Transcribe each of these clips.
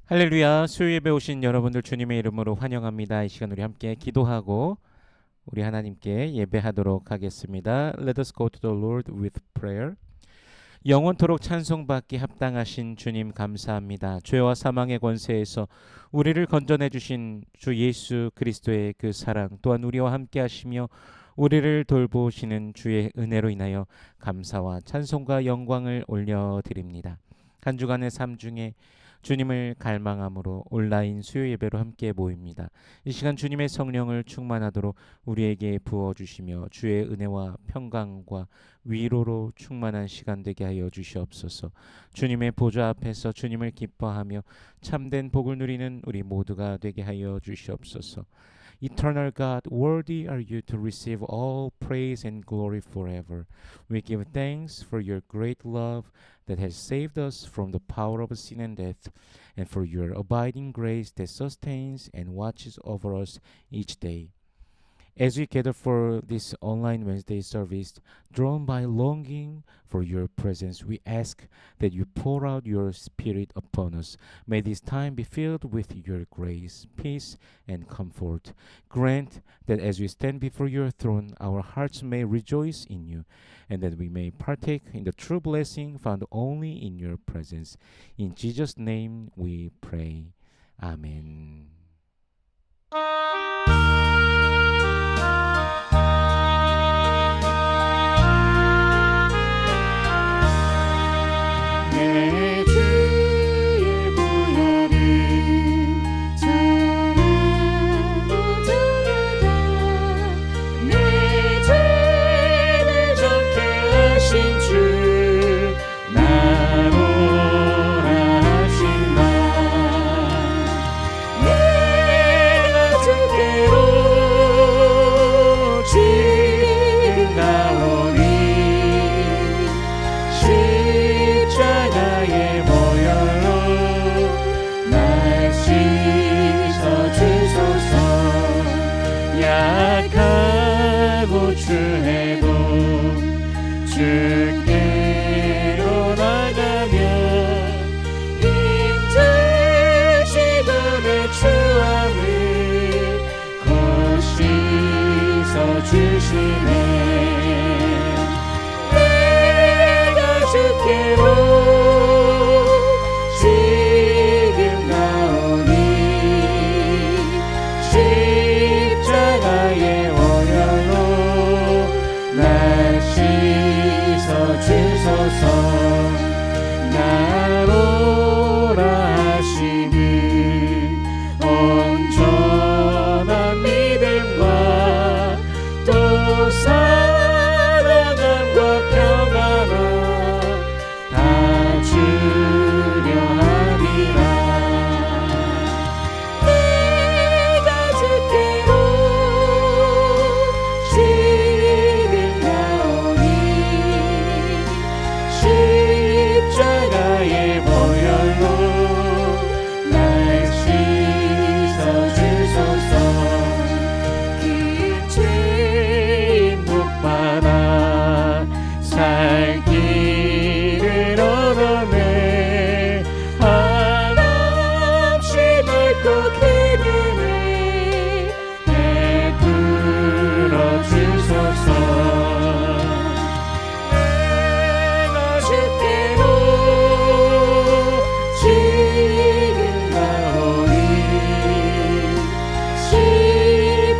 할렐루야. 수요 예배 오신 여러분들 주님의 이름으로 환영합니다. 이 시간 우리 함께 기도하고 우리 하나님께 예배하도록 하겠습니다. Let us go to the Lord with prayer. 영원토록 찬송받기 합당하신 주님 감사합니다. 죄와 사망의 권세에서 우리를 건져내 주신 주 예수 그리스도의 그 사랑, 또한 우리와 함께 하시며 우리를 돌보시는 주의 은혜로 인하여 감사와 찬송과 영광을 올려드립니다. 한 주간의 삶 중에 주님을 갈망함으로 온라인 수요 예배로 함께 모입니다. 이 시간 주님의 성령을 충만하도록 우리에게 부어주시며 주의 은혜와 평강과 위로로 충만한 시간 되게 하여 주시옵소서. 주님의 보좌 앞에서 주님을 기뻐하며 참된 복을 누리는 우리 모두가 되게 하여 주시옵소서. Eternal God, worthy are you to receive all praise and glory forever. We give thanks for your great love that has saved us from the power of sin and death, and for your abiding grace that sustains and watches over us each day. As we gather for this online Wednesday service, drawn by longing for your presence, we ask that you pour out your Spirit upon us. May this time be filled with your grace, peace, and comfort. Grant that as we stand before your throne, our hearts may rejoice in you, and that we may partake in the true blessing found only in your presence. In Jesus' name we pray. Amen. 내 주의 보혈이 전하고 전하다 내 죄를 정케 하신 주 나로라 하신다. 내가 주께로 지금 나오니 십자가의 보혈로 날 씻어주소서. 약하고 추해도 주께로 나가면 힘드시던 내 추함을 곧 씻어주시네. 내가 주께로 지금 나오니 십자가의 보혈로 날 씻어주소서. 나로라 하시니 온전한 믿음과 또 사랑함과 평안을 다 주려 하리라. 내가 주께로 지금 나오니 십자가의 보혈로 날 씻어주소서. 긴 죄인 복받아 살 길을 얻어내 한없이 넓고 긴 은혜 베풀어 주소서. 내가 주께로 지금 나오니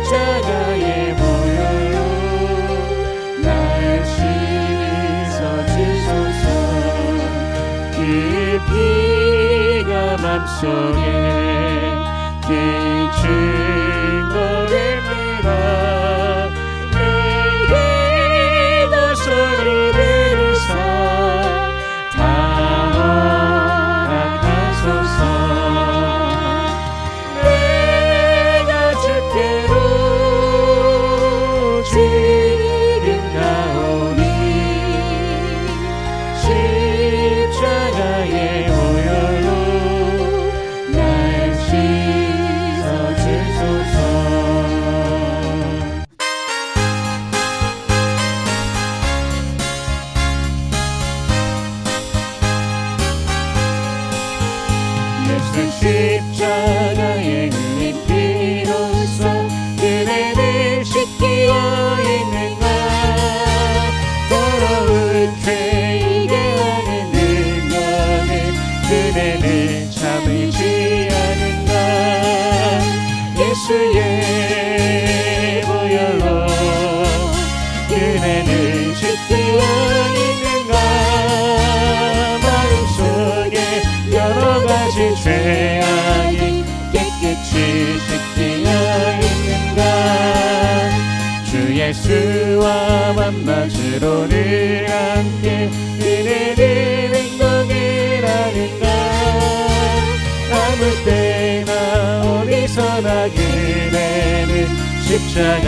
십자가의 보혈로 날 씻어주소서. 그 피가 맘속에 긴 증거입니다. 내게도 소리를 우사 다 허락하소서. 내가 주께로 지금 나오니 십자가의 보혈로 날 씻어주소서. 예수 십자가의 흘린 피로써 그대를 씻기어 있는가. 더러운 죄에게 하는 능력을 그대는 참을지 않은가. 예수의 보혈로 그대는 씻기어 있는가. 마음속에 여러 가지 죄악이 깨끗이 씻기어 있는가. 주 예수와 만나주러 늘 함께 그대는 행동을 하는가. 아무 때나 어디서나 그대는 십자가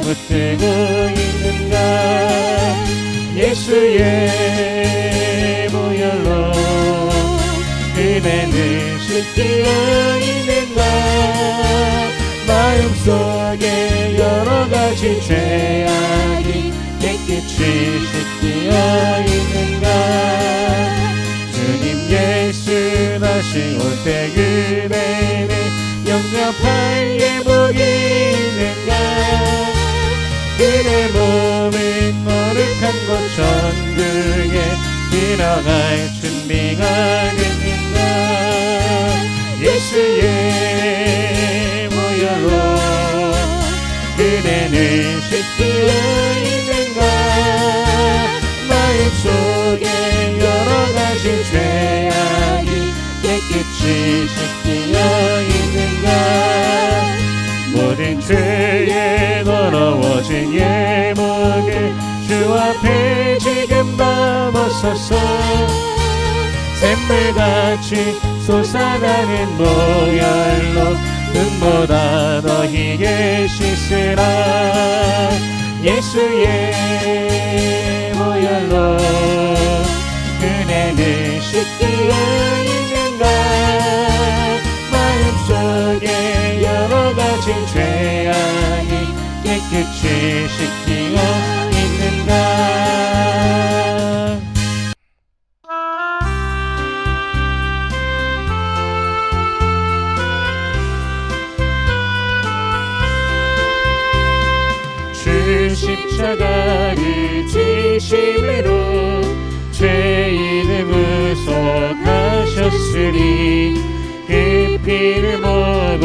붙들고 있는가. 예수의 보혈로 그대는 씻기어 있는가. 마음속에 여러 가지 죄악이 깨끗이 씻기어 있는가. 주님 예수 다시 올 때 그대는 영접할 예복이 있는가. 그대 몸은 거룩한 곳 천국에 들어갈 준비가 됐는가. 예수의 보혈로 그대는 씻기어 있는가. 마음속에 여러 가지 죄악이 깨끗이 씻기어 있는가. 모든 죄에 더러워진 예복을 주 앞에 지금 넘어서서 샘물같이 솟아나는 보혈로 눈보다 더 희게 씻으라. 예수의 보혈로 그대는 씻기어 있는가. 마음속에 여러 가지 죄악이 깨끗이 씻기어 있는가. 주 십자가를 지심으로 죄인을 구속하셨으니 그 피를 보고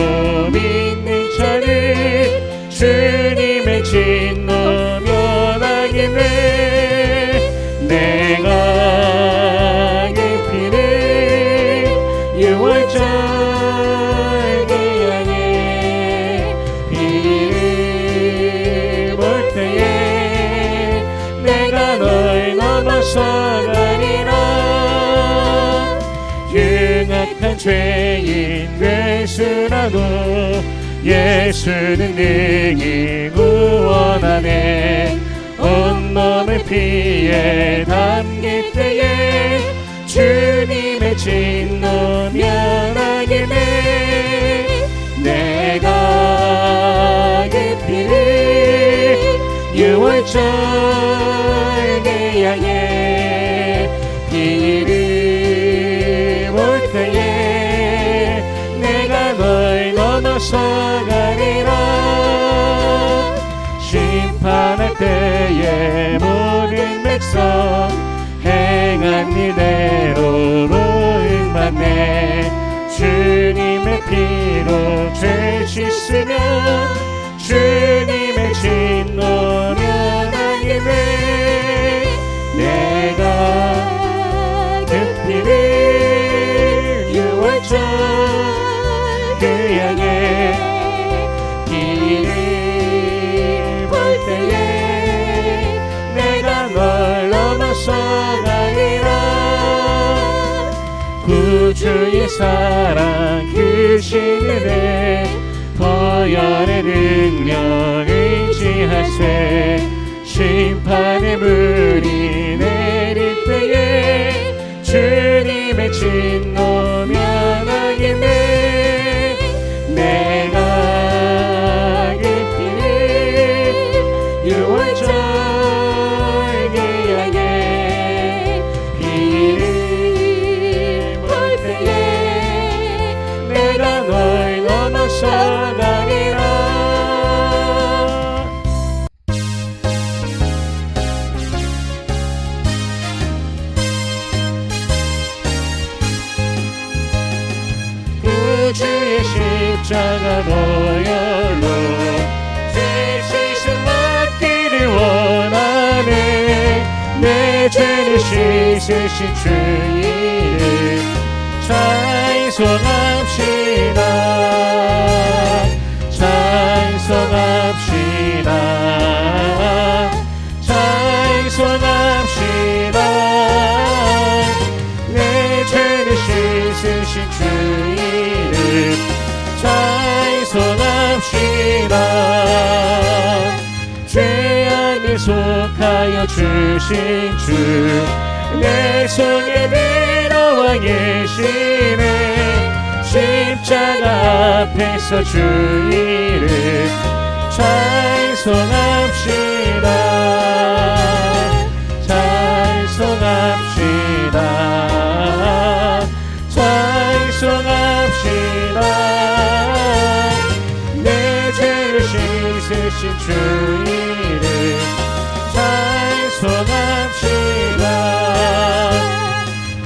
믿는 자를 주님의 진노 면하기를. 내가 그 피를 유월절에 향해 피를 볼 때에 내가 널 넘어서 가리라. 흉악한 죄인 되수라도 예수는 능히 구원하네. 온몸을 피에 담길 때에 주님의 진노 면하기를. 내가 그 피를 유월절에 향해 피를 볼 때에 내가 널 넘어서 가리라. 심판할 때에 모든 백성 행한 일대로 응받네. 주님의 피로 죄 씻으며 주님의 진노 면하기를. 내가 그 피를 유월절 그 향해 길을 볼 때에 내가 널 넘어서 가리라. 구주의 사랑 크신 은혜 보혈의 능력 의지하세. 심판의 물이 내릴 때에 주님의 진노 면하기를. 내가 그 피를 유월절에 향해 피를 볼 때에 넘어서가리라. 그 주의 십자가 보혈로 새 세상 맡기를 원하네. 내 죄를 씻으신 주 이름 찬송합시다. 찬송합시다. 찬송합시다. 내 죄를 씻으신 주 이름 찬송합시다. 죄악을 속하여 주신 주 내 손에 내려와 계시네. 십자가 앞에서 주 이름 찬송합시다. 찬송합시다. 찬송합시다. 내 죄를 씻으신 주 이름 찬송합시다.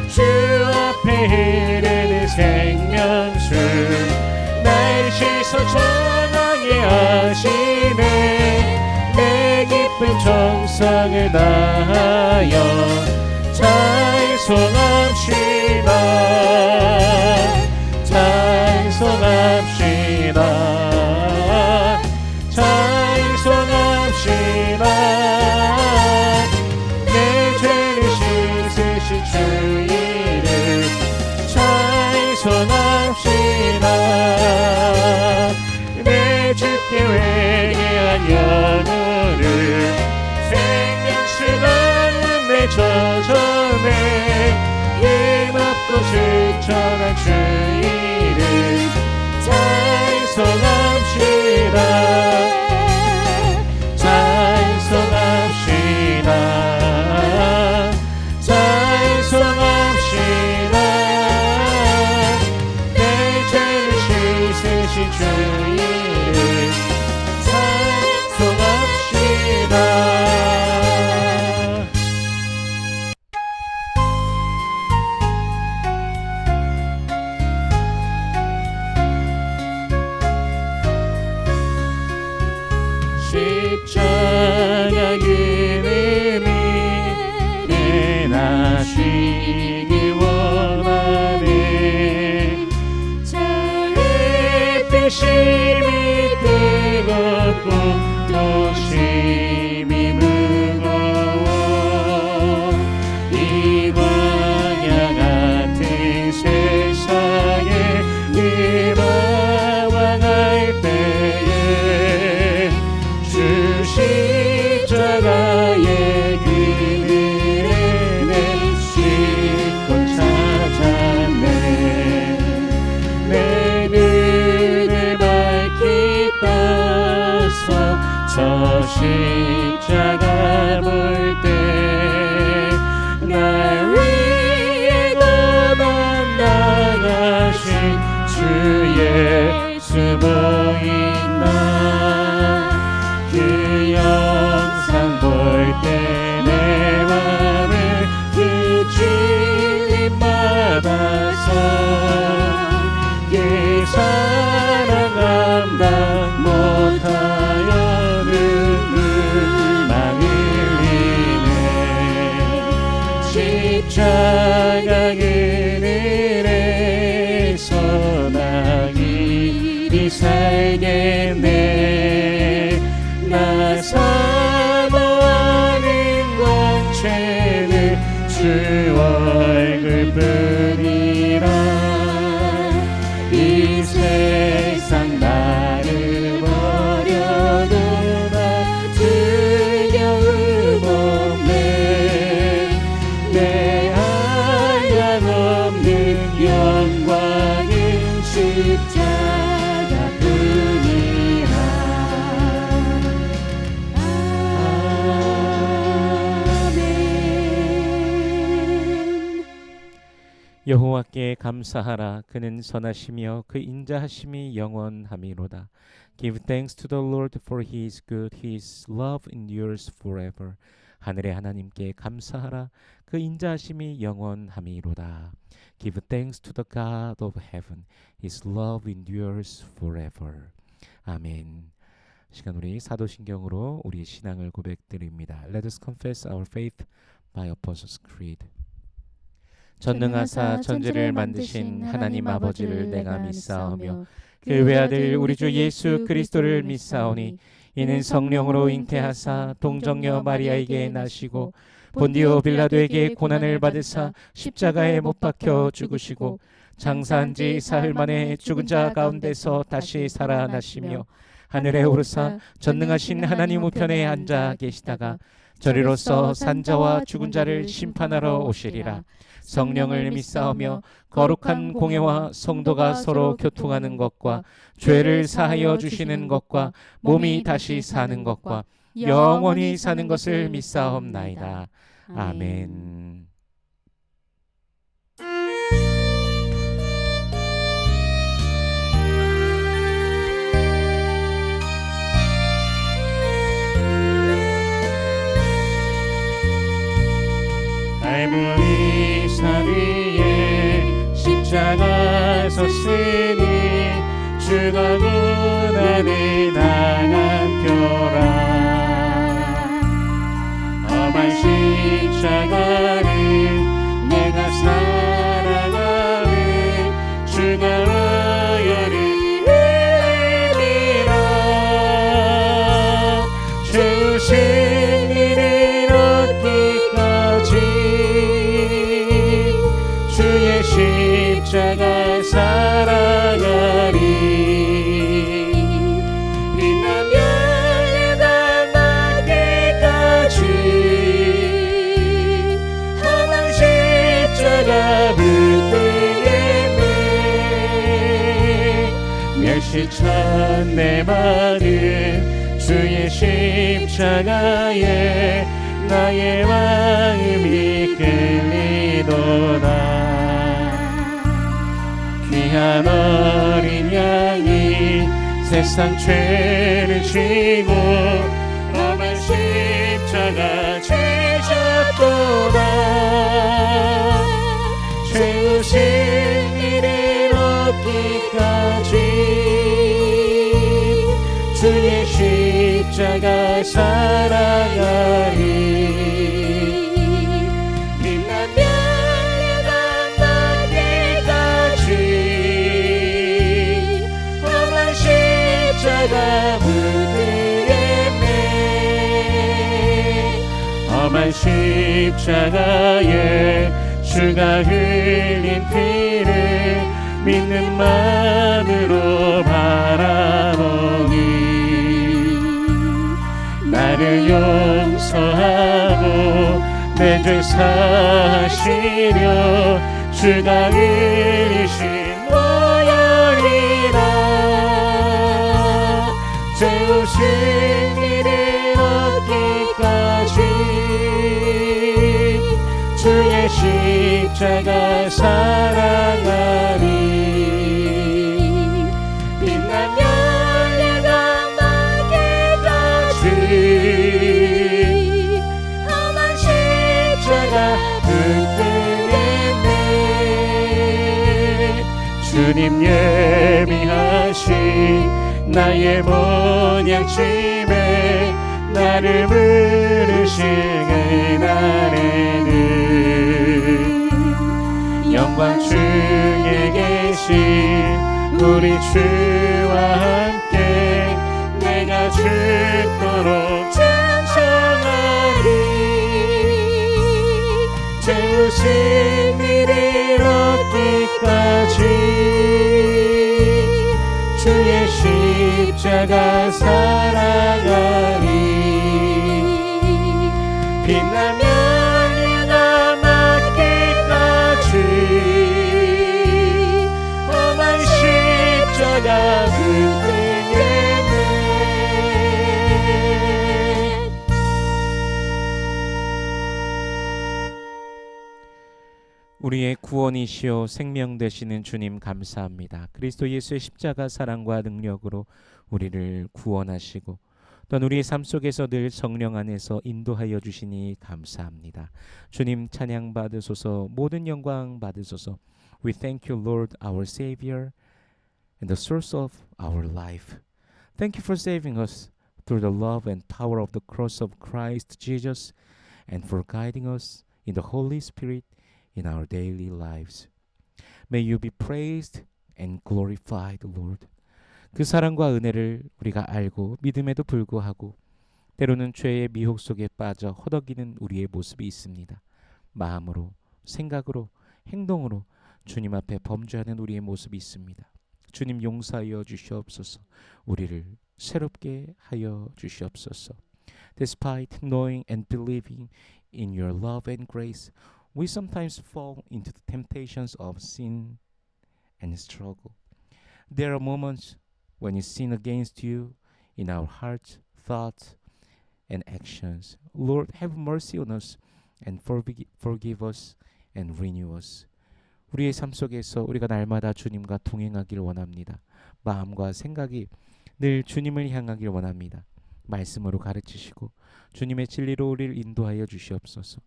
주 앞에 흐르는 생명수 날 씻어 전하게 하시네. 내 깊은 정성을 다하여 찬송합시다. 찬송합시다. 찬송합시다. 내 죄를 씻으신 주 이름 찬송합시다. 내 주께 회개한 영혼을 생명수 넣은 내 저점에 힘없고 실천한 주 이름 찬송합시다. 찬송합시다. 찬송합시다. 내 죄를 씻으신 주 이름 찬송합시다. 십자가 그림이 깨나시기 원하네. 햇빛 심이 뜨겁고 또 심이 무거워. 이 광야 같은 세상에 이마와 갈 때에 주 십자가의 그늘에 내 실컷 찾았네. 내 눈을 밝히 떠서 저 십자가 볼 때 날 위해 고난 당하신 주 예수 보인다. 그 영상 볼 때 내 맘을 그 주님 받아서 그 사랑 감당 못하여 눈물만 흘리네. 십자가 그늘에서 나 길이 살겠네. 나 사모하는 원죄는 주 얼굴뿐이라. 이 세상 나를 버려도 나 두려움 없네. 내 한량없는 영광은 십자가뿐이라. 여호와께 감사하라. 그는 선하시며 그 인자하심이 영원함이로다. Give thanks to the Lord for he is good. His love endures forever. 하늘의 하나님께 감사하라. 그 인자하심이 영원함이로다. Give thanks to the God of heaven. His love endures forever. 아멘. 시간 우리 사도신경으로 우리 신앙을 고백드립니다. Let us confess our faith by Apostles' Creed. 전능하사 천지를 만드신 하나님 아버지를 내가 믿사오며 그 외아들 우리 주 예수 그리스도를 믿사오니 이는 성령으로 잉태하사 동정녀 마리아에게 나시고 본디오 빌라도에게 고난을 받으사 십자가에 못 박혀 죽으시고 장사한 지 사흘 만에 죽은 자 가운데서 다시 살아나시며 하늘에 오르사 전능하신 하나님 우편에 앉아 계시다가 저리로서 산자와 죽은 자를 심판하러 오시리라. 성령을 믿사오며 거룩한 공회와 성도가 서로 교통하는 것과 죄를 사하여 주시는 것과 몸이 다시 사는 것과 영원히 사는 것을 믿사옵나이다. 아멘. 갈보리 산 위에 십자가 섰으니 주가 고난을 당한 표라. 험한 십자가를 내가 살아가는 주가 어여를 흘리라. 주 승리를 얻기까지 주의 십자가 살아가리. 빛나며 예단 날개까지 험한 십자가 붙들겠네. 멸시천 내 마음 주의 십자가에 나의 마음이 끌리도다. 귀한 어린 양이 세상 죄를 지고 험한 십자가 지셨도다. 죄의 승리를 얻기까지 주의 십자가 살아가리. 험한 십자가에 주가 흘린 피를 믿는 마음으로 바라보니 나를 용서하고 내 죄 사하시려 주가 흘리신 보혈이라. 죄의 승리를 얻기까지 주의 십자가 살아가리. 빛나며 열려간 날개까지 험한 십자가 붙들겠네. 주님 예비하신 나의 본향심에 나를 부르신 그날에는 영광 중에 계신 우리 주와 함께 내가 죽도록 찬송하리. 죄의 승리를 얻기까지 주의 십자가 살아가리. 빛나며 열려가 맞기까지 험한 십자가 붙들겠네. 우리의 구원이시요 생명 되시는 주님 감사합니다. 그리스도 예수의 십자가 사랑과 능력으로 우리를 구원하시고 또한 우리의 삶 속에서 늘 성령 안에서 인도하여 주시니 감사합니다. 주님 찬양 받으소서, 모든 영광 받으소서. We thank you, Lord, our Savior and the source of our life. Thank you for saving us through the love and power of the cross of Christ Jesus and for guiding us in the Holy Spirit in our daily lives. May you be praised and glorified, Lord. 그 사랑과 은혜를 우리가 알고 믿음에도 불구하고 때로는 죄의 미혹 속에 빠져 허덕이는 우리의 모습이 있습니다. 마음으로, 생각으로, 행동으로 주님 앞에 범죄하는 우리의 모습이 있습니다. 주님 용서하여 주시옵소서. 우리를 새롭게 하여 주시옵소서. Despite knowing and believing in your love and grace, we sometimes fall into the temptations of sin and struggle. There are moments when we sin against you in our hearts, thoughts, and actions. Lord, have mercy on us and forgive us and renew us. 우리의 삶 속에서 우리가 날마다 주님과 동행하기를 원합니다. 마음과 생각이 늘 주님을 향하길 원합니다. 말씀으로 가르치시고 주님의 진리로 우리를 인도하여 주시옵소서.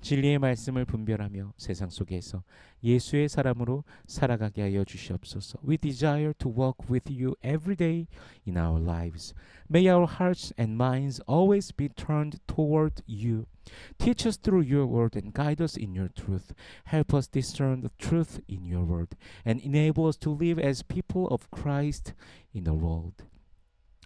진리의 말씀을 분별하며 세상 속에서 예수의 사람으로 살아가게 하여 주시옵소서. We desire to walk with you every day in our lives. May our hearts and minds always be turned toward you. Teach us through your word and guide us in your truth. Help us discern the truth in your word and enable us to live as people of Christ in the world.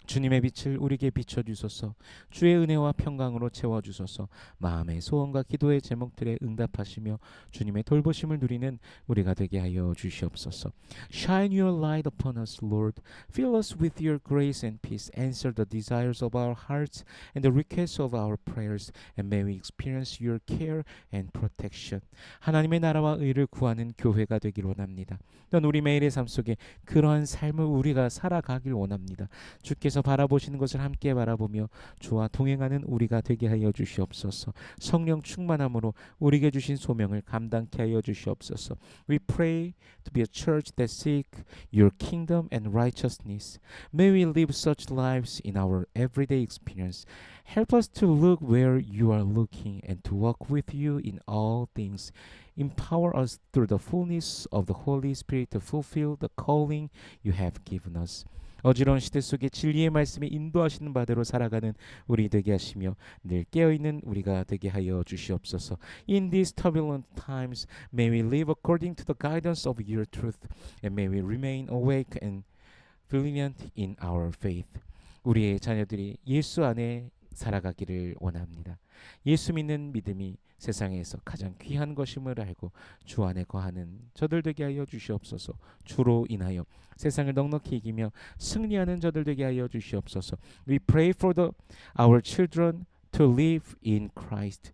주님의 빛을 우리에게 비춰주소서. 주의 은혜와 평강으로 채워주소서. 마음의 소원과 기도의 제목들에 응답하시며 주님의 돌보심을 누리는 우리가 되게 하여 주시옵소서. Shine your light upon us, Lord. Fill us with your grace and peace. Answer the desires of our hearts and the requests of our prayers. And may we experience your care and protection. 하나님의 나라와 의를 구하는 교회가 되길 원합니다. 또한 우리 매일의 삶 속에 그러한 삶을 우리가 살아가길 원합니다. 주께서 바라보시는 것을 함께 바라보며 주와 동행하는 우리가 되게 하여 주시옵소서. 성령 충만함으로 우리에게 주신 소명을 감당케 하여 주시옵소서. We pray to be a church that seek your kingdom and righteousness. May we live such lives in our everyday experience. Help us to look where you are looking and to walk with you in all things. Empower us through the fullness of the Holy Spirit to fulfill the calling you have given us. 어지러운 시대 속에 진리의 말씀에 인도하시는 바대로 살아가는 우리 되게 하시며 늘 깨어있는 우리가 되게 하여 주시옵소서. In these turbulent times, may we live according to the guidance of your truth, and may we remain awake and brilliant in our faith. 우리의 자녀들이 예수 안에 살아가기를 원합니다. 예수 믿는 믿음이 세상에서 가장 귀한 것임을 알고 주 안에 거하는 저들 되게 하여 주시옵소서. 주로 인하여 세상을 넉넉히 이기며 승리하는 저들 되게 하여 주시옵소서. We pray for our children to live in Christ.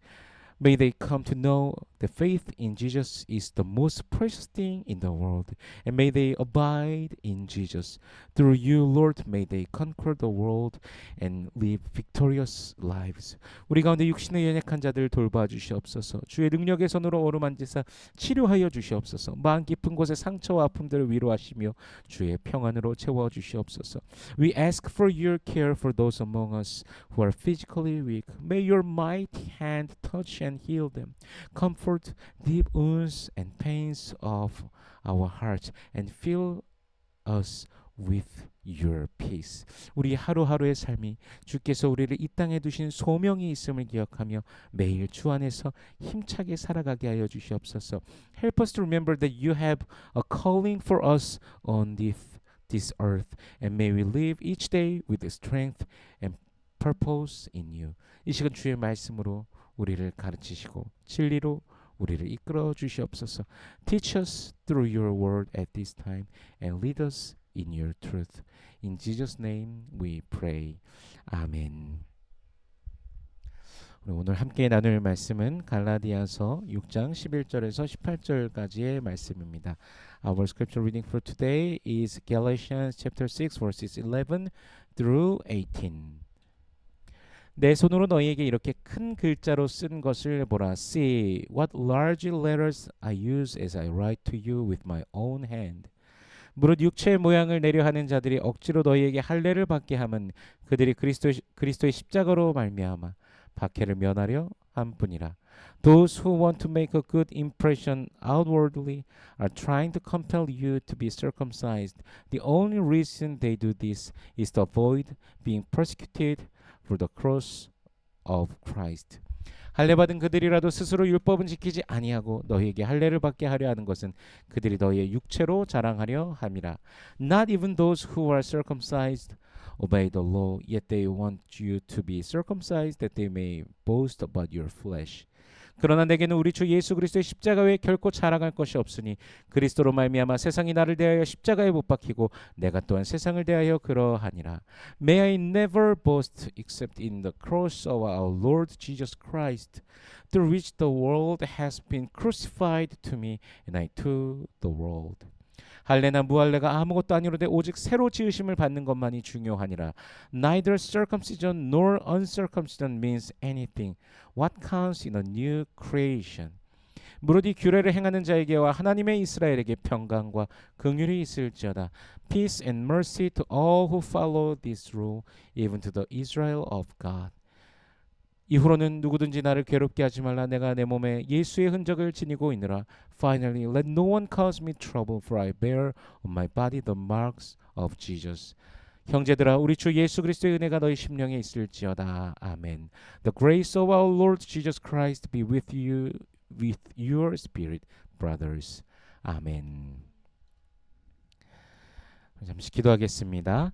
May they come to know that faith in Jesus is the most precious thing in the world. And may they abide in Jesus. Through you, Lord, may they conquer the world and live victorious lives. 우리 가운데 육신의 연약한 자들을 돌봐 주시옵소서. 주의 능력의 손으로 어루만지사 치료하여 주시옵소서. 마음 깊은 곳의 상처와 아픔들을 위로하시며 주의 평안으로 채워 주시옵소서. We ask for your care for those among us who are physically weak. May your mighty hand touch and heal them. Comfort deep wounds and pains of our hearts and fill us with your peace. 우리 하루하루의 삶이 주께서 우리를 이 땅에 두신 소명이 있음을 기억하며 매일 주 안에서 힘차게 살아가게 하여 주시옵소서. Help us to remember that you have a calling for us on this earth, and may we live each day with strength and purpose in you. 이 시간 주의 말씀으로 우리를 가르치시고 진리로 우리를 이끌어 주시옵소서. Teach us through your word at this time and lead us in your truth. In Jesus' name we pray. 아멘. 오늘 함께 나눌 말씀은 갈라디아서 6장 11절에서 18절까지의 말씀입니다. Our scripture reading for today is Galatians chapter 6 verses 11 through 18. 내 손으로 너희에게 이렇게 큰 글자로 쓴 것을 보라. See what large letters I use as I write to you with my own hand. 무릇 육체의 모양을 내려 하는 자들이 억지로 너희에게 할례를 받게 함은 그들이 그리스도의 십자가로 말미암아 박해를 면하려 함뿐이라. Those who want to make a good impression outwardly are trying to compel you to be circumcised. The only reason they do this is to avoid being persecuted for the cross of Christ. 할례 받은 그들이라도 스스로 율법은 지키지 아니하고 너희에게 할례를 받게 하려 하는 것은 그들이 너희의 육체로 자랑하려 함이라. Not even those who are circumcised obey the law, yet they want you to be circumcised that they may boast about your flesh. 그러나 내게는 우리 주 예수 그리스도의 십자가 외에 결코 자랑할 것이 없으니 그리스도로 말미암아 세상이 나를 대하여 십자가에 못 박히고 내가 또한 세상을 대하여 그러하니라. May I never boast except in the cross of our Lord Jesus Christ, through which the world has been crucified to me and I to the world. 할례나 무할례가 아무것도 아니로되 오직 새로 지으심을 받는 것만이 중요하니라. Neither circumcision nor uncircumcision means anything. What counts in a new creation? 무릇 이 규례를 행하는 자에게와 하나님의 이스라엘에게 평강과 긍휼이 있을지어다. Peace and mercy to all who follow this rule, even to the Israel of God. 이후로는 누구든지 나를 괴롭게 하지 말라. 내가 내 몸에 예수의 흔적을 지니고 있느라. Finally, let no one cause me trouble, for I bear on my body the marks of Jesus. 형제들아, 우리 주 예수 그리스도의 은혜가 너희 심령에 있을지어다. 아멘. The grace of our Lord Jesus Christ be with you, with your spirit, brothers. 아멘. 잠시 기도하겠습니다.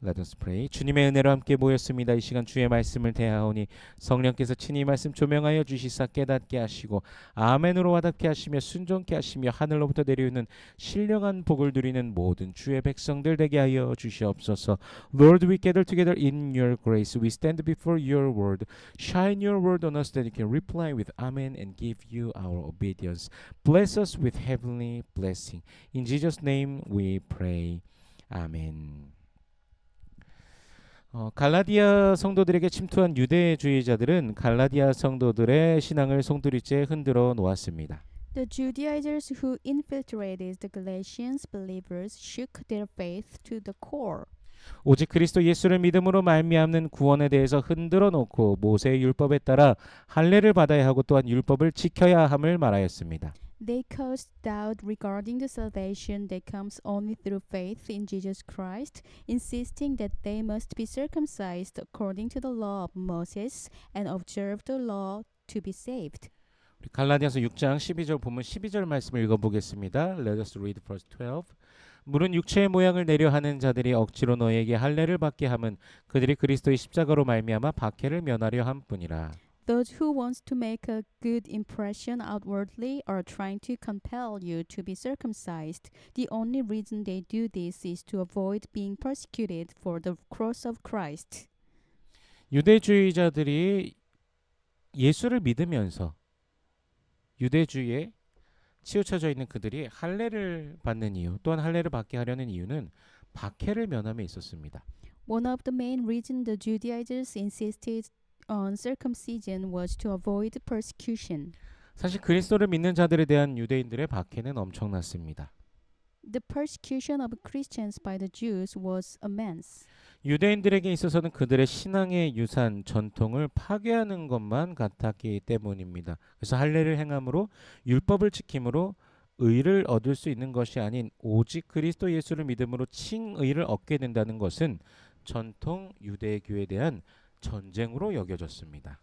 Let us pray. 주님의 은혜로 함께 모였습니다. 이 시간 주의 말씀을 대하오니 성령께서 친히 말씀 조명하여 주시사 깨닫게 하시고 아멘으로 와닿게 하시며 순종케 하시며 하늘로부터 내려오는 신령한 복을 누리는 모든 주의 백성들 되게 하여 주시옵소서. Lord, we gather together in your grace. We stand before your word. Shine your word on us that we can reply with amen and give you our obedience. Bless us with heavenly blessing. In Jesus' name we pray. Amen. 갈라디아 성도들에게 침투한 유대주의자들은 갈라디아 성도들의 신앙을 송두리째 흔들어 놓았습니다. The Judaizers who infiltrated the Galatians believers shook their faith to the core. 오직 그리스도 예수를 믿음으로 말미암는 구원에 대해서 흔들어 놓고 모세의 율법에 따라 할례를 받아야 하고 또한 율법을 지켜야 함을 말하였습니다. They caused doubt regarding the salvation that comes only through faith in Jesus Christ, insisting that they must be circumcised according to the law of Moses and observe the law to be saved. 갈라디아서 6장 12절 보면 12절 말씀을 읽어보겠습니다. Let us read verse 12. 물은 육체의 모양을 내려 하는 자들이 억지로 너에게 할례를 받게 함은 그들이 그리스도의 십자가로 말미암아 박해를 면하려 함뿐이라. Those who want to make a good impression outwardly are trying to compel you to be circumcised. The only reason they do this is to avoid being persecuted for the cross of Christ. 유대주의자들이 예수를 믿으면서 유대주의에 치우쳐져 있는 그들이 할례를 받는 이유 또한 할례를 받게 하려는 이유는 박해를 면함에 있었습니다. One of the main reasons the Judaizers insisted on circumcision was to avoid persecution. 사실 그리스도를 믿는 자들에 대한 유대인들의 박해는 엄청났습니다. The persecution of Christians by the Jews was immense. 유대인들에게 있어서는 그들의 신앙의 유산, 전통을 파괴하는 것만 같았기 때문입니다. 그래서 할례를 행함으로 율법을 지킴으로 의를 얻을 수 있는 것이 아닌 오직 그리스도 예수를 믿음으로 칭의를 얻게 된다는 것은 전통 유대교에 대한 전쟁으로 여겨졌습니다.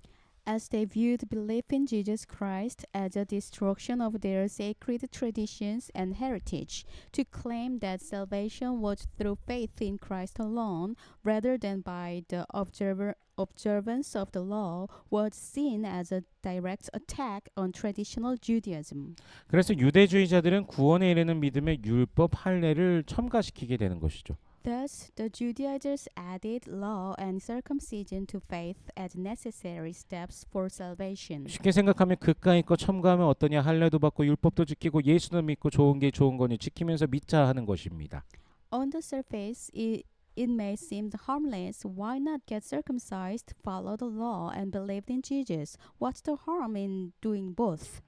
As they viewed belief in Jesus Christ as a destruction of their sacred traditions and heritage, to claim that salvation was through faith in Christ alone rather than by the observance of the law was seen as a direct attack on traditional Judaism. 그래서 유대주의자들은 구원에 이르는 믿음의 율법 할례를 첨가시키게 되는 것이죠. Thus, the Judaizers added law and circumcision to faith as necessary steps for salvation. 쉽게 생각하면 그까이 거 첨가하면 어떠냐 할례도 받고 율법도 지키고 예수도 믿고 좋은 게 좋은 거니 지키면서 믿자 하는 것입니다. On the surface, it it may seem harmless, why not get circumcised, follow the law, and believe in Jesus? What's the harm in doing both?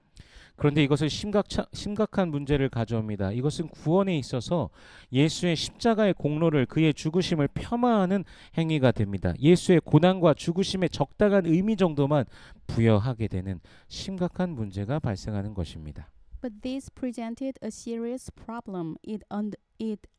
그런데 이것은 심각한 문제를 가져옵니다. 이것은 구원에 있어서 예수의 십자가의 공로를 그의 죽으심을 폄하하는 행위가 됩니다. 예수의 고난과 죽으심의 적당한 의미 정도만 부여하게 되는 심각한 문제가 발생하는 것입니다. But this presented a serious problem. It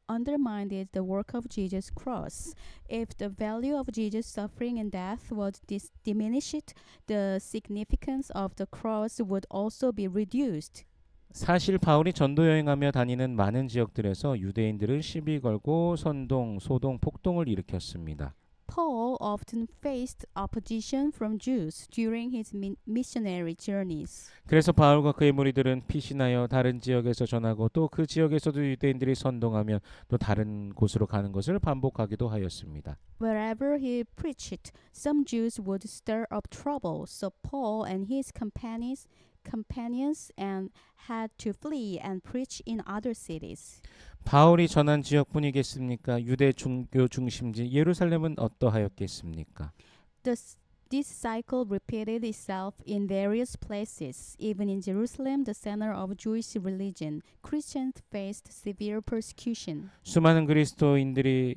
undermined the work of Jesus' cross. If the value of Jesus' suffering and death was diminished, the significance of the cross would also be reduced. 사실 바울이 전도 여행하며 다니는 많은 지역들에서 유대인들은 시비 걸고 선동, 소동, 폭동을 일으켰습니다. Paul often faced opposition from Jews during his missionary journeys. 그래서 바울과 그의 무리들은 피신하여 다른 지역에서 전하고 또 그 지역에서도 유대인들이 선동하며 또 다른 곳으로 가는 것을 반복하기도 하였습니다. Wherever he preached, some Jews would stir up trouble, so Paul and his companions and had to flee and preach in other cities. 바울이 전한 지역뿐이겠습니까? 유대 종교 중심지 예루살렘은 어떠하였겠습니까? This cycle repeated itself in various places. Even in Jerusalem, the center of Jewish religion, Christians faced severe persecution. 수많은 그리스도인들이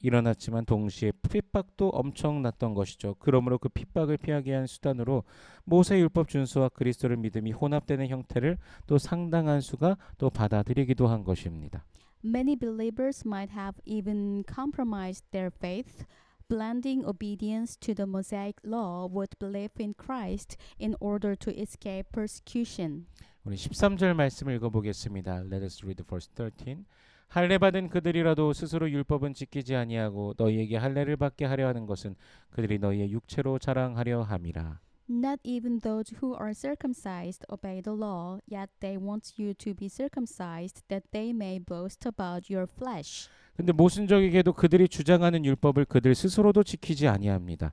일어났지만 동시에 핍박도 엄청났던 것이죠. 그러므로 그 핍박을 피하기 위한 수단으로 모세 율법 준수와 그리스도를 믿음이 혼합되는 형태를 또 상당한 수가 또 받아들이기도 한 것입니다. Many believers might have even compromised their faith, blending obedience to the Mosaic law with belief in Christ in order to escape persecution. 우리 13절 말씀을 읽어보겠습니다. Let us read verse 13. 할례 받은 그들이라도 스스로 율법은 지키지 아니하고 너희에게 할례를 받게 하려 하는 것은 그들이 너희의 육체로 자랑하려 함이라. Not even those who are circumcised obey the law, yet they want you to be circumcised that they may boast about your flesh. 근데 모순적이게도 그들이 주장하는 율법을 그들 스스로도 지키지 아니합니다.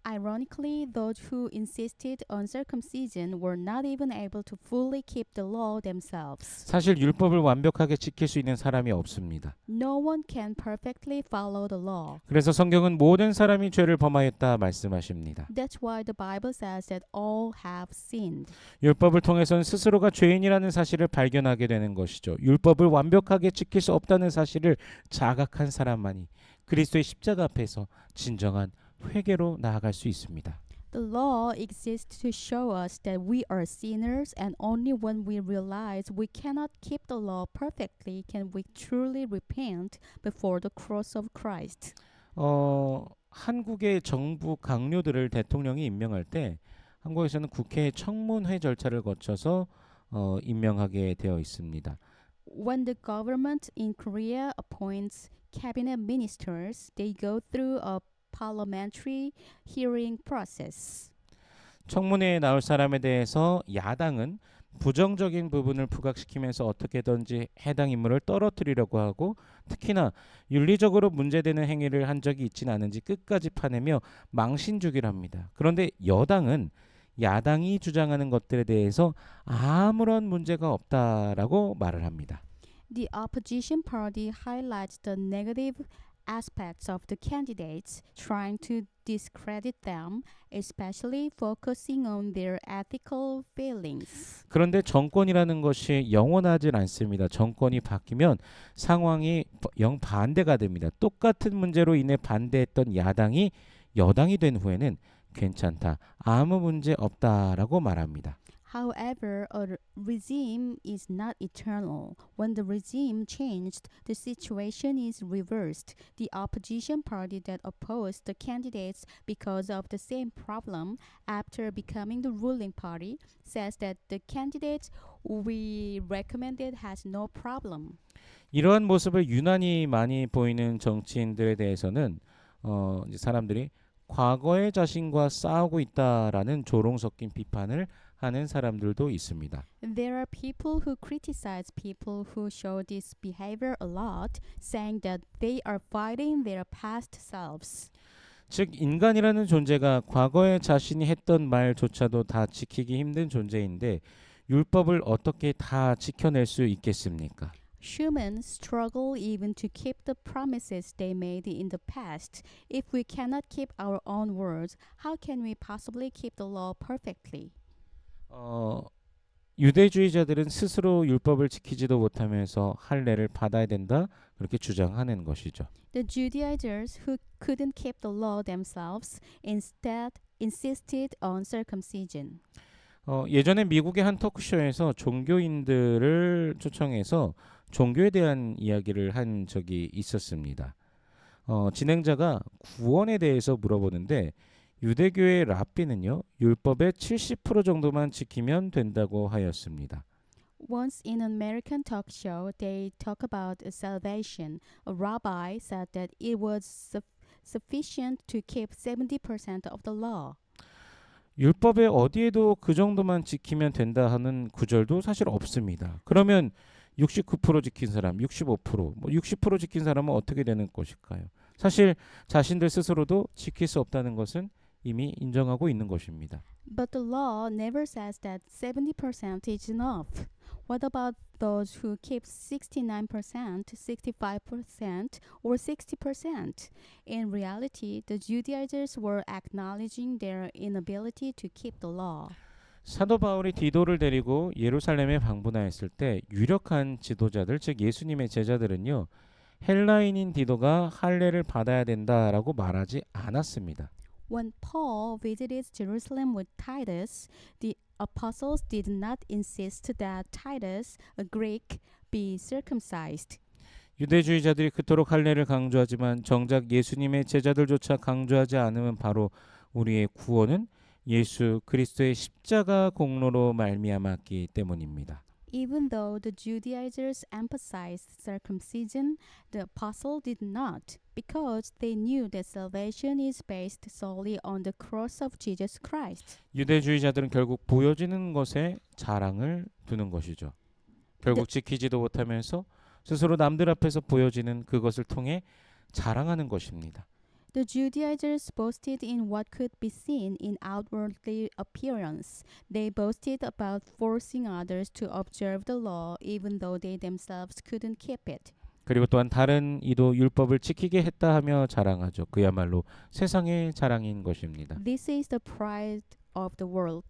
Ironically, those who insisted on circumcision were not even able to fully keep the law themselves. 사실 율법을 완벽하게 지킬 수 있는 사람이 없습니다. No one can perfectly follow the law. 그래서 성경은 모든 사람이 죄를 범하였다 말씀하십니다. That's why the Bible says that all have sinned. 율법을 통해서는 스스로가 죄인이라는 사실을 발견하게 되는 것이죠. 율법을 완벽하게 지킬 수 없다는 사실을 자각한 사람만이 그리스도의 십자가 앞에서 진정한 회개로 나아갈 수 있습니다. The law exists to show us that we are sinners, and only when we realize we cannot keep the law perfectly can we truly repent before the cross of Christ. 한국의 정부 강요들을 대통령이 임명할 때 한국에서는 국회 청문회 절차를 거쳐서 임명하게 되어 있습니다. When the government in Korea appoints cabinet ministers, they go through a parliamentary hearing process. 청문회에 나올 사람에 대해서 야당은 부정적인 부분을 부각시키면서 어떻게든지 해당 인물을 떨어뜨리려고 하고 특히나 윤리적으로 문제되는 행위를 한 적이 있지는 않은지 끝까지 파내며 망신 주기를 합니다. 그런데 여당은 야당이 주장하는 것들에 대해서 아무런 문제가 없다라고 말을 합니다. The opposition party highlights the negative aspects of the candidates, trying to discredit them, especially focusing on their ethical failings. 그런데 정권이라는 것이 영원하진 않습니다. 정권이 바뀌면 상황이 영반대가 됩니다. 똑같은 문제로 인해 반대했던 야당이 여당이 된 후에는 괜찮다, 아무 문제 없다라고 말합니다. However, a regime is not eternal. When the regime changed, the situation is reversed. The opposition party that opposed the candidates because of the same problem, after becoming the ruling party, says that the candidate we recommended has no problem. 이러한 모습을 유난히 많이 보이는 정치인들에 대해서는 이제 사람들이 과거의 자신과 싸우고 있다라는 조롱 섞인 비판을 하는 사람들도 있습니다. There are people who criticize people who show this behavior a lot, saying that they are fighting their past selves. 즉 인간이라는 존재가 과거에 자신이 했던 말조차도 다 지키기 힘든 존재인데 율법을 어떻게 다 지켜낼 수 있겠습니까? Humans struggle even to keep the promises they made in the past. If we cannot keep our own words, how can we possibly keep the law perfectly? 유대주의자들은 스스로 율법을 지키지도 못하면서 할례를 받아야 된다 그렇게 주장하는 것이죠. The Judaizers who couldn't keep the law themselves instead insisted on circumcision. 예전에 미국의 한 토크쇼에서 종교인들을 초청해서 종교에 대한 이야기를 한 적이 있었습니다. 진행자가 구원에 대해서 물어보는데 유대교의 랍비는요 율법의 70% 정도만 지키면 된다고 하였습니다. Once in an American talk show, they talk about salvation. A rabbi said that it was sufficient to keep 70% of the law. 율법의 어디에도 그 정도만 지키면 된다 하는 구절도 사실 없습니다. 그러면 69% 지킨 사람, 65%, 60% 지킨 사람은 어떻게 되는 것일까요? 사실 자신들 스스로도 지킬 수 없다는 것은 이미 인정하고 있는 것입니다. But the law never says that 70% is enough. What about those who keep 69%, 65%, or 60%? In reality, the Judaizers were acknowledging their inability to keep the law. 사도 바울이 디도를 데리고 예루살렘에 방문하였을 때 유력한 지도자들, 즉 예수님의 제자들은요. 헬라인인 디도가 할례를 받아야 된다라고 말하지 않았습니다. When Paul visited Jerusalem with Titus, the apostles did not insist that Titus, a Greek, be circumcised. 유대주의자들이 그토록 할례를 강조하지만 정작 예수님의 제자들조차 강조하지 않으면 바로 우리의 구원은 예수 그리스도의 십자가 공로로 말미암았기 때문입니다. Even though the Judaizers emphasized circumcision, the apostle did not, because they knew that salvation is based solely on the cross of Jesus Christ. 유대주의자들은 결국 보여지는 것에 자랑을 두는 것이죠. 결국 지키지도 못하면서 스스로 남들 앞에서 보여지는 그것을 통해 자랑하는 것입니다. The Judaizers boasted in what could be seen in outwardly appearance. They boasted about forcing others to observe the law even though they themselves couldn't keep it. 그리고 또한 다른 이도 율법을 지키게 했다 하며 자랑하죠. 그야말로 세상의 자랑인 것입니다. This is the pride of the world.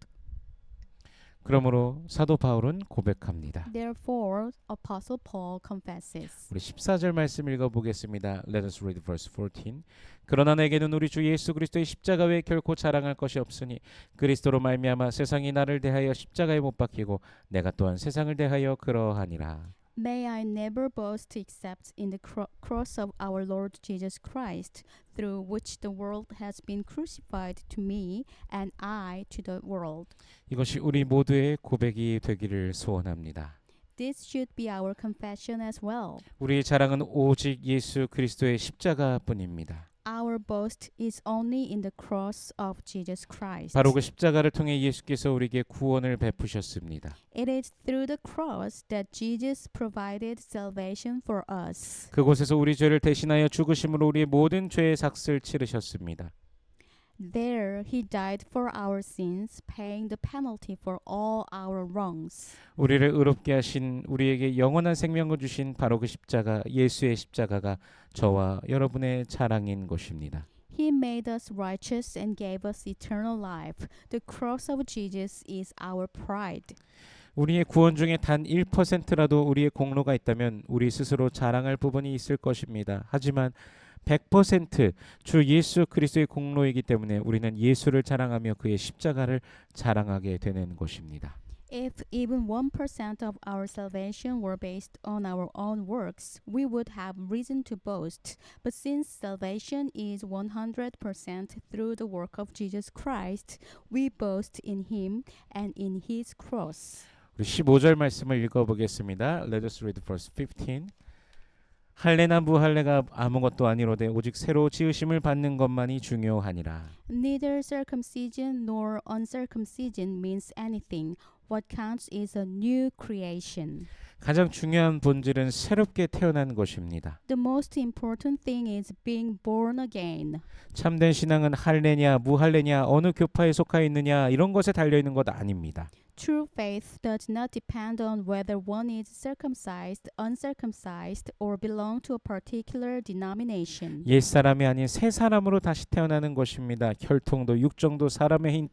그러므로 사도 바울은 고백합니다. Therefore, Apostle Paul confesses. 우리 14절 말씀 읽어보겠습니다. Let us read verse 14. 그러나 내게는 우리 주 예수 그리스도의 십자가 외에 결코 자랑할 것이 없으니 그리스도로 말미암아 세상이 나를 대하여 십자가에 못 박히고 내가 또한 세상을 대하여 그러하니라. May I never boast except in the cross of our Lord Jesus Christ, through which the world has been crucified to me and I to the world. 이것이 우리 모두의 고백이 되기를 소원합니다. This should be our confession as well. 우리의 자랑은 오직 예수 그리스도의 십자가뿐입니다. Our boast is only in the cross of Jesus Christ. 바로 그 십자가를 통해 예수께서 우리에게 구원을 베푸셨습니다. It is through the cross that Jesus provided salvation for us. 그곳에서 우리 죄를 대신하여 죽으심으로 우리의 모든 죄의 삭슬 치르셨습니다. There he died for our sins, paying the penalty for all our wrongs. 우리를 의롭게 하신 우리에게 영원한 생명을 주신 바로 그 십자가 예수의 십자가가 저와 여러분의 자랑인 것입니다. He made us righteous and gave us eternal life. The cross of Jesus is our pride. 우리의 구원 중에 단 1%라도 우리의 공로가 있다면 우리 스스로 자랑할 부분이 있을 것입니다. 하지만 100% 예수 그리스도의 공로이기 때문에 우리는 예수를 자랑하며 그의 십자가를 자랑하게 되는 것입니다. If even 1% of our salvation were based on our own works, we would have reason to boast. But since salvation is 100% through the work of Jesus Christ, we boast in him and in his cross. 우리 15절 말씀을 읽어보겠습니다. Let us read verse 15. 할례나 무할례가 아무것도 아니로되 오직 새로 지으심을 받는 것만이 중요하니라. Neither circumcision nor uncircumcision means anything. What counts is a new creation. 가장 중요한 본질은 새롭게 태어난 것입니다. The most important thing is being born again. 참된 신앙은 할례냐 무할례냐 어느 교파에 속하 있느냐 이런 것에 달려 있는 것 아닙니다. True faith does not depend on whether one is circumcised, uncircumcised, or belong to a particular denomination. 옛사람이 아닌 새 사람으로 다시 태어나는 것입니다. 혈통도 육정도 사람의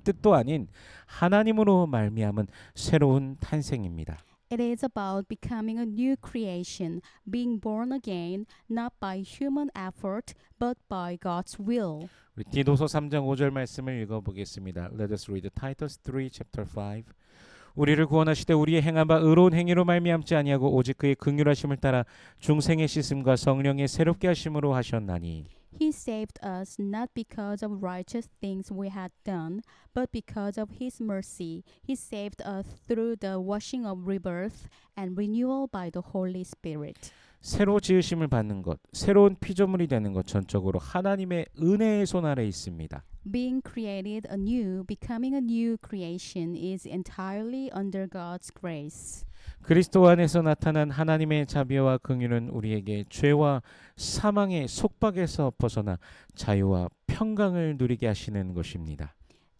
뜻도 아닌 하나님으로 말미암은 새로운 탄생입니다. It is about becoming a new creation, being born again, not by human effort, but by God's will. 우리 디도서 3장 5절 말씀을 읽어보겠습니다. Let us read Titus 3 chapter 5. 우리를 구원하시되 우리의 행한 바 의로운 행위로 말미암지 아니하고 오직 그의 긍휼하심을 따라 중생의 씻음과 성령의 새롭게 하심으로 하셨나니. He saved us not because of righteous things we had done, but because of His mercy. He saved us through the washing of rebirth and renewal by the Holy Spirit. 새로 지으심을 받는 것, 새로운 피조물이 되는 것 전적으로 하나님의 은혜의 손 아래 있습니다. Being created anew, becoming a new creation is entirely under God's grace. 그리스도 안에서 나타난 하나님의 자비와 긍휼은 우리에게 죄와 사망의 속박에서 벗어나 자유와 평강을 누리게 하시는 것입니다.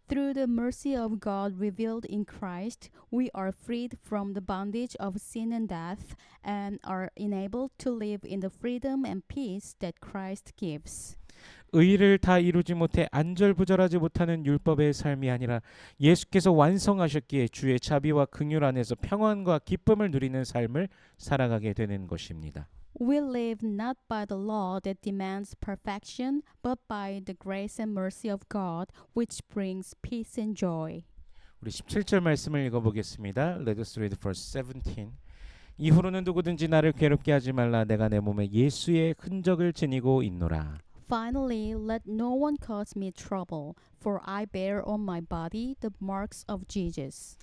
Through the mercy of God revealed in Christ, we are freed from the bondage of sin and death and are enabled to live in the freedom and peace that Christ gives. 의를 다 이루지 못해 안절부절하지 못하는 율법의 삶이 아니라 예수께서 완성하셨기에 주의 자비와 긍휼 안에서 평안과 기쁨을 누리는 삶을 살아가게 되는 것입니다. We live not by the law that demands perfection, but by the grace and mercy of God, which brings peace and joy. 우리 17절 말씀을 읽어보겠습니다. Let us read verse 17. 이후로는 누구든지 나를 괴롭게 하지 말라. 내가 내 몸에 예수의 흔적을 지니고 있노라. Finally, let no one cause me trouble, for I bear on my body the marks of Jesus.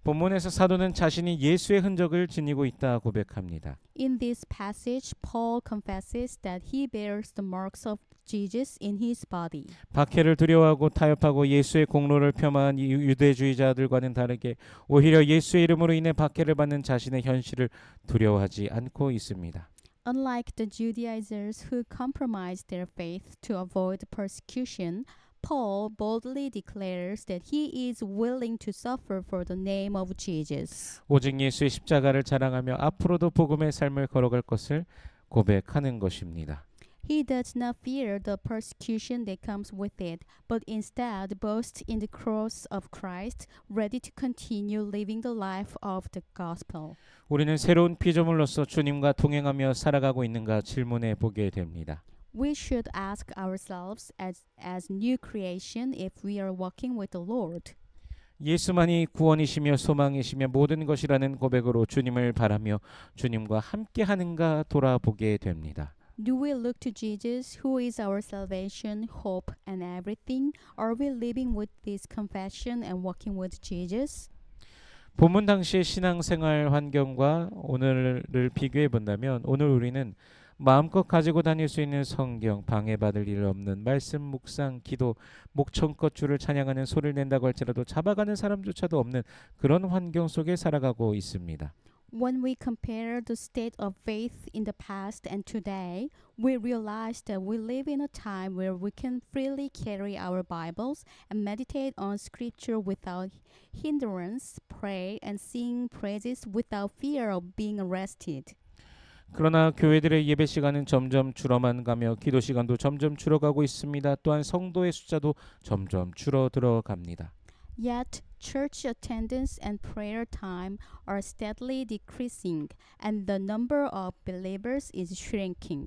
본문에서 사도는 자신이 예수의 흔적을 지니고 있다 고백합니다. In this passage, Paul confesses that he bears the marks of Jesus in his body. 박해를 두려워하고 타협하고 예수의 공로를 폄하한 유대주의자들과는 다르게 오히려 예수의 이름으로 인해 박해를 받는 자신의 현실을 두려워하지 않고 있습니다. Unlike the Judaizers who compromised their faith to avoid persecution, Paul boldly declares that he is willing to suffer for the name of Jesus. 오직 예수의 십자가를 자랑하며 앞으로도 복음의 삶을 걸어갈 것을 고백하는 것입니다. He does not fear the persecution that comes with it, but instead boasts in the cross of Christ, ready to continue living the life of the gospel. 우리는 새로운 피조물로서 주님과 동행하며 살아가고 있는가 질문해 보게 됩니다. We should ask ourselves as new creation if we are walking with the Lord. 예수만이 구원이시며 소망이시며 모든 것이라는 고백으로 주님을 바라며 주님과 함께하는가 돌아보게 됩니다. Do we look to Jesus, who is our salvation, hope, and everything? Are we living with this confession and walking with Jesus? 본문 당시의 신앙생활 환경과 오늘을 비교해 본다면 오늘 우리는 마음껏 가지고 다닐 수 있는 성경, 방해받을 일 없는 말씀, 묵상, 기도, 목청껏 주를 찬양하는 소리를 낸다고 할지라도 잡아가는 사람조차도 없는 그런 환경 속에 살아가고 있습니다. When we compare the state of faith in the past and today, we realize that we live in a time where we can freely carry our Bibles and meditate on Scripture without hindrance, pray and sing praises without fear of being arrested. 그러나 교회들의 예배 시간은 점점 줄어만 가며 기도 시간도 점점 줄어가고 있습니다. 또한 성도의 숫자도 점점 줄어들어 갑니다. Yet, church attendance and prayer time are steadily decreasing, and the number of believers is shrinking.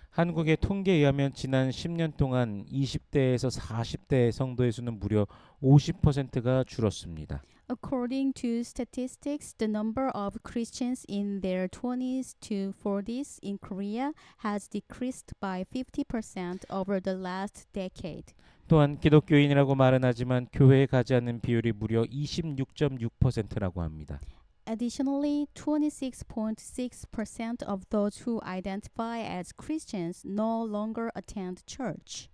한국의 통계에 의하면 지난 10년 동안 20대에서 40대 성도의 수는 무려 50%가 줄었습니다. According to statistics, the number of Christians in their 20s to 40s in Korea has decreased by 50% over the last decade. 또한 기독교인이라고 말은 하지만 교회에 가지 않는 비율이 무려 26.6%라고 합니다. Additionally, 26.6% of those who identify as Christians no longer attend church.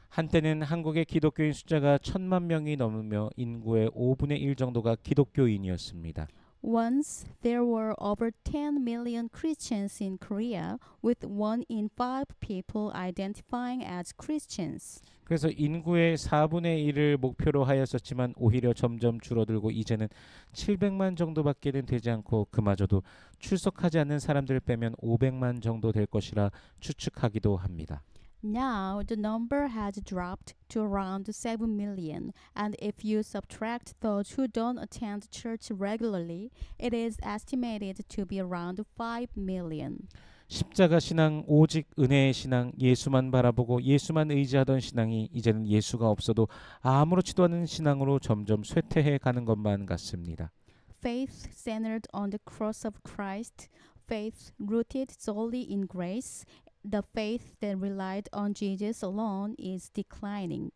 한때는 한국의 기독교인 숫자가 1,000만 명이 넘으며 인구의 5분의 1 정도가 기독교인이었습니다. Once there were over 10 million Christians in Korea, with 1 in 5 people identifying as Christians. 그래서 인구의 4분의 1을 목표로 하였었지만 오히려 점점 줄어들고 이제는 700만 정도밖에는 되지 않고 그마저도 출석하지 않는 사람들을 빼면 500만 정도 될 것이라 추측하기도 합니다. Now the number has dropped to around 7 million, and if you subtract those who don't attend church regularly, it is estimated to be around 5 million. 십자가 신앙, 오직 은혜의 신앙, 예수만 바라보고 예수만 의지하던 신앙이 이제는 예수가 없어도 아무렇지도 않은 신앙으로 점점 쇠퇴해 가는 것만 같습니다. Faith centered on the cross of Christ, faith rooted solely in grace, the faith that relied on Jesus alone is declining.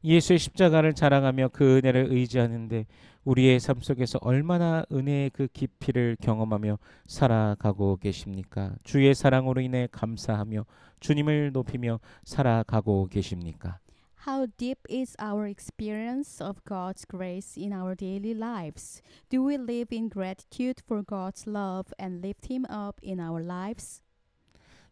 예수의 십자가를 자랑하며 그 은혜를 의지하는데 우리의 삶 속에서 얼마나 은혜의 그 깊이를 경험하며 살아가고 계십니까? 주의 사랑으로 인해 감사하며 주님을 높이며 살아가고 계십니까? How deep is our experience of God's grace in our daily lives? Do we live in gratitude for God's love and lift Him up in our lives?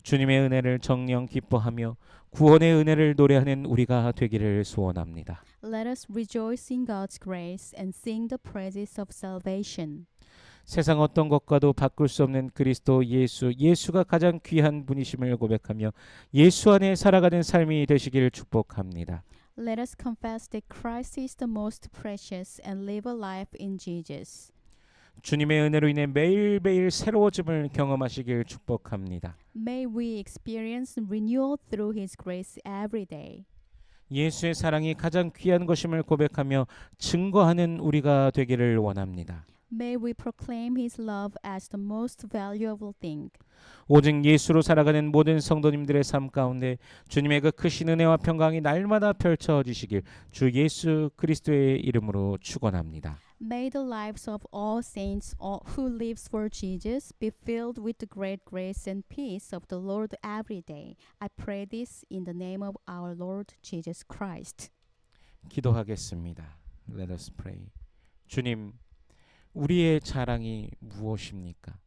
주님의 은혜를 정령 기뻐하며 구원의 은혜를 노래하는 우리가 되기를 소원합니다. Let us rejoice in God's grace and sing the praises of salvation. 세상 어떤 것과도 바꿀 수 없는 그리스도 예수, 예수가 가장 귀한 분이심을 고백하며 예수 안에 살아가는 삶이 되시기를 축복합니다. Let us confess that Christ is the most precious and live a life in Jesus. 주님의 은혜로 인해 매일매일 새로워짐을 경험하시길 축복합니다. May we experience renewal through His grace every day. 예수의 사랑이 가장 귀한 것임을 고백하며 증거하는 우리가 되기를 원합니다. May we proclaim His love as the most valuable thing. 오직 예수로 살아가는 모든 성도님들의 삶 가운데 주님의 그 크신 은혜와 평강이 날마다 펼쳐지시길 주 예수 그리스도의 이름으로 축원합니다. May the lives of all saints who lives for Jesus be filled with the great grace and peace of the Lord every day. I pray this in the name of our Lord Jesus Christ. 기도하겠습니다. Let us pray. 주님, 우리의 자랑이 무엇입니까?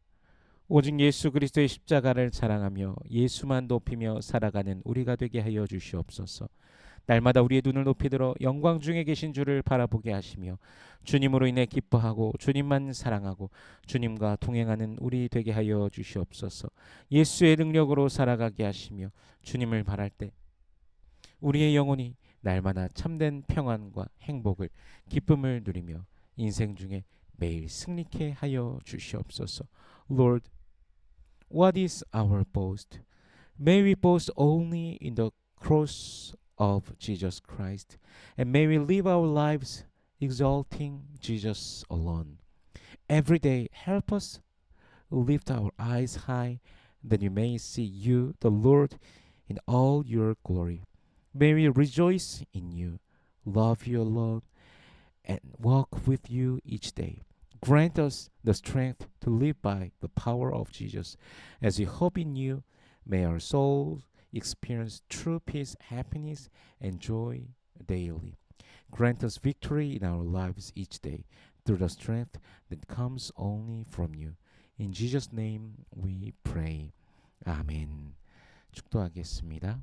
오직 예수 그리스도의 십자가를 자랑하며 예수만 높이며 살아가는 우리가 되게 하여 주시옵소서. 날마다 우리의 눈을 높이 들어 영광 중에 계신 주를 바라보게 하시며 주님으로 인해 기뻐하고 주님만 사랑하고 주님과 동행하는 우리 되게 하여 주시옵소서. 예수의 능력으로 살아가게 하시며 주님을 바랄 때 우리의 영혼이 날마다 참된 평안과 행복을 기쁨을 누리며 인생 중에 매일 승리케 하여 주시옵소서. Lord, what is our boast? May we boast only in the cross of Jesus Christ, and may we live our lives exalting Jesus alone. Every day, help us lift our eyes high, that we may see you, the Lord, in all your glory. May we rejoice in you, love you alone, and walk with you each day. Grant us the strength to live by the power of Jesus. As we hope in you, may our souls experience true peace, happiness, and joy daily. Grant us victory in our lives each day through the strength that comes only from you. In Jesus' name we pray. 아멘. 축도하겠습니다.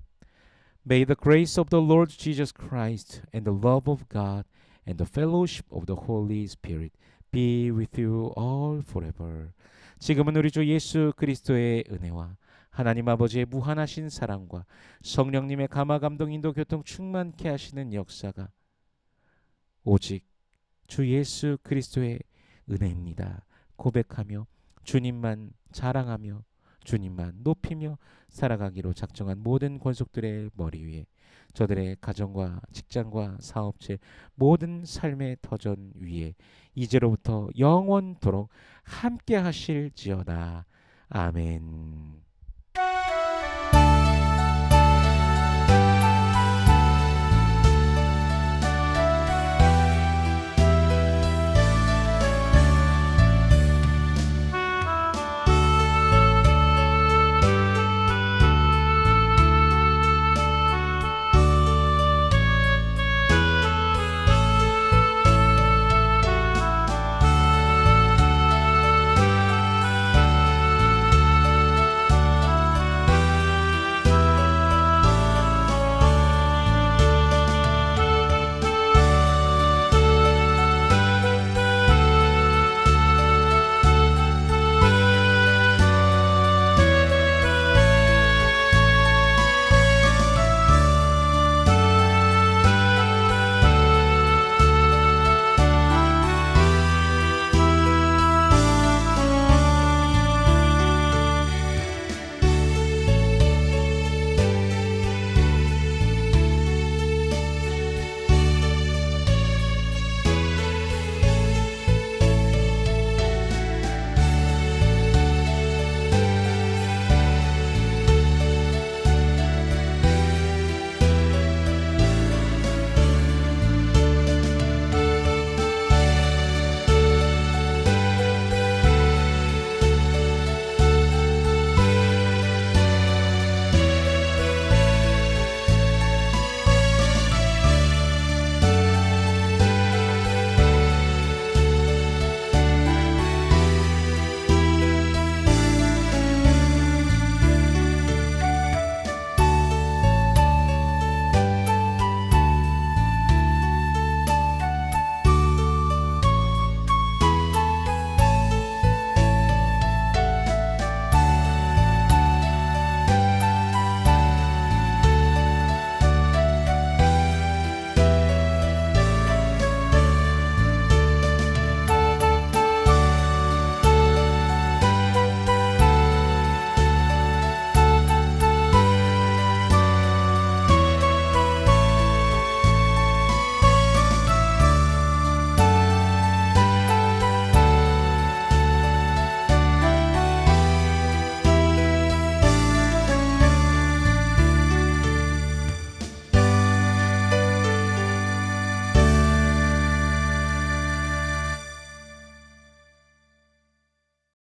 May the grace of the Lord Jesus Christ and the love of God and the fellowship of the Holy Spirit be with you all forever. 지금은 우리 주 예수 그리스도의 은혜와 하나님 아버지의 무한하신 사랑과 성령님의 감화 감동 인도 교통 충만케 하시는 역사가 오직 주 예수 그리스도의 은혜입니다. 고백하며 주님만 자랑하며 주님만 높이며 살아가기로 작정한 모든 권속들의 머리 위에 저들의 가정과 직장과 사업체 모든 삶의 터전 위에 이제로부터 영원토록 함께 하실지어다. 아멘.